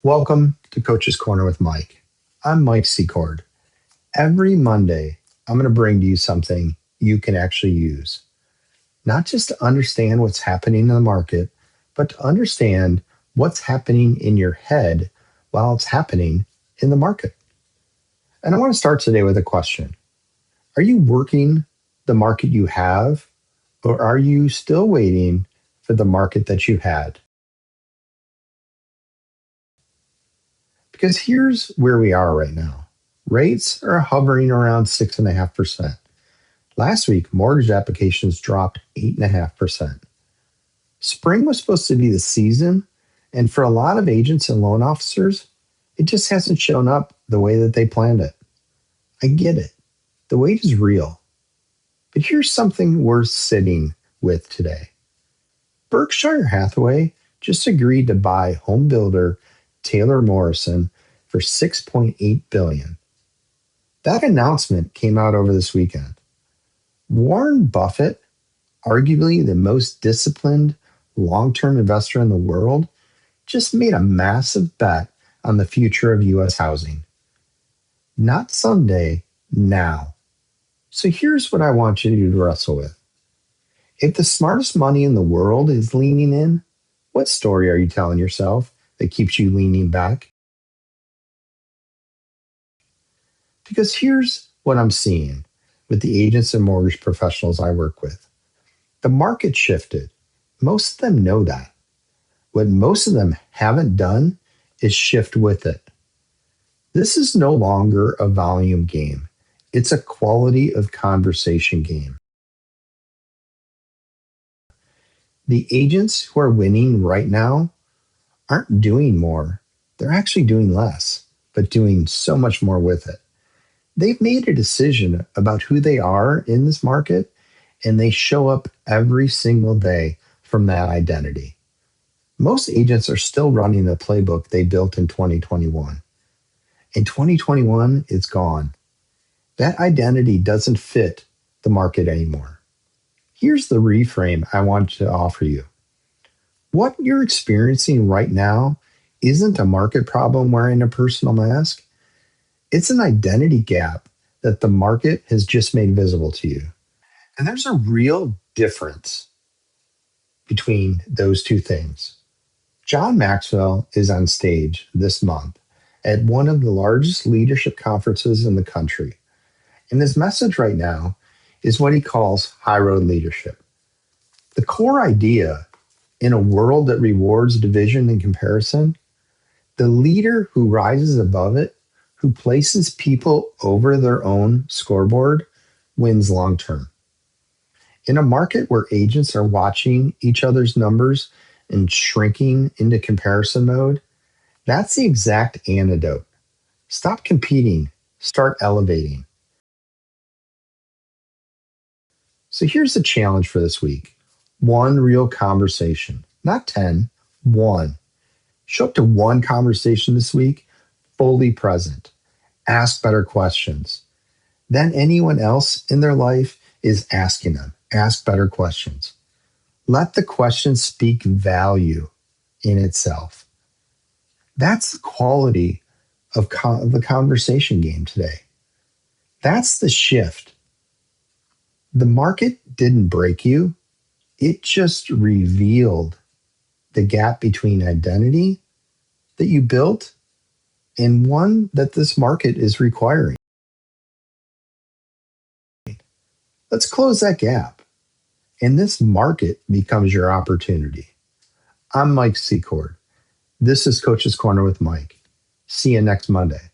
Welcome to Coach's Corner with Mike. I'm Mike Secord. Every Monday, I'm going to bring to you something you can actually use, not just to understand what's happening in the market, but to understand what's happening in your head while it's happening in the market. And I want to start today with a question. Are you working the market you have, or are you still waiting for the market that you had? Because here's where we are right now. Rates are hovering around 6.5%. Last week, mortgage applications dropped 8.5%. Spring was supposed to be the season, and for a lot of agents and loan officers, it just hasn't shown up the way that they planned it. I get it. The wait is real. But here's something worth sitting with today. Berkshire Hathaway just agreed to buy home builder Taylor Morrison for $6.8 billion. That announcement came out over this weekend. Warren Buffett, arguably the most disciplined long-term investor in the world, just made a massive bet on the future of U.S. housing. Not someday, now. So here's what I want you to wrestle with. If the smartest money in the world is leaning in, what story are you telling yourself that keeps you leaning back? Because here's what I'm seeing with the agents and mortgage professionals I work with. The market shifted. Most of them know that. What most of them haven't done is shift with it. This is no longer a volume game. It's a quality of conversation game. The agents who are winning right now aren't doing more. They're actually doing less, but doing so much more with it. They've made a decision about who they are in this market, and they show up every single day from that identity. Most agents are still running the playbook they built in 2021. In 2021, it's gone. That identity doesn't fit the market anymore. Here's the reframe I want to offer you. What you're experiencing right now isn't a market problem wearing a personal mask. It's an identity gap that the market has just made visible to you. And there's a real difference between those two things. John Maxwell is on stage this month at one of the largest leadership conferences in the country. And his message right now is what he calls high road leadership. The core idea in a world that rewards division and comparison, the leader who rises above it, who places people over their own scoreboard, wins long term. In a market where agents are watching each other's numbers and shrinking into comparison mode, that's the exact antidote. Stop competing, start elevating. So here's the challenge for this week. One real conversation, not 10, one. Show up to one conversation this week, fully present. Ask better questions. Then anyone else in their life is asking them. Ask better questions. Let the question speak value in itself. That's the quality of the conversation game today. That's the shift. The market didn't break you. It just revealed the gap between identity that you built and one that this market is requiring. Let's close that gap. And this market becomes your opportunity. I'm Mike Secord. This is Coach's Corner with Mike. See you next Monday.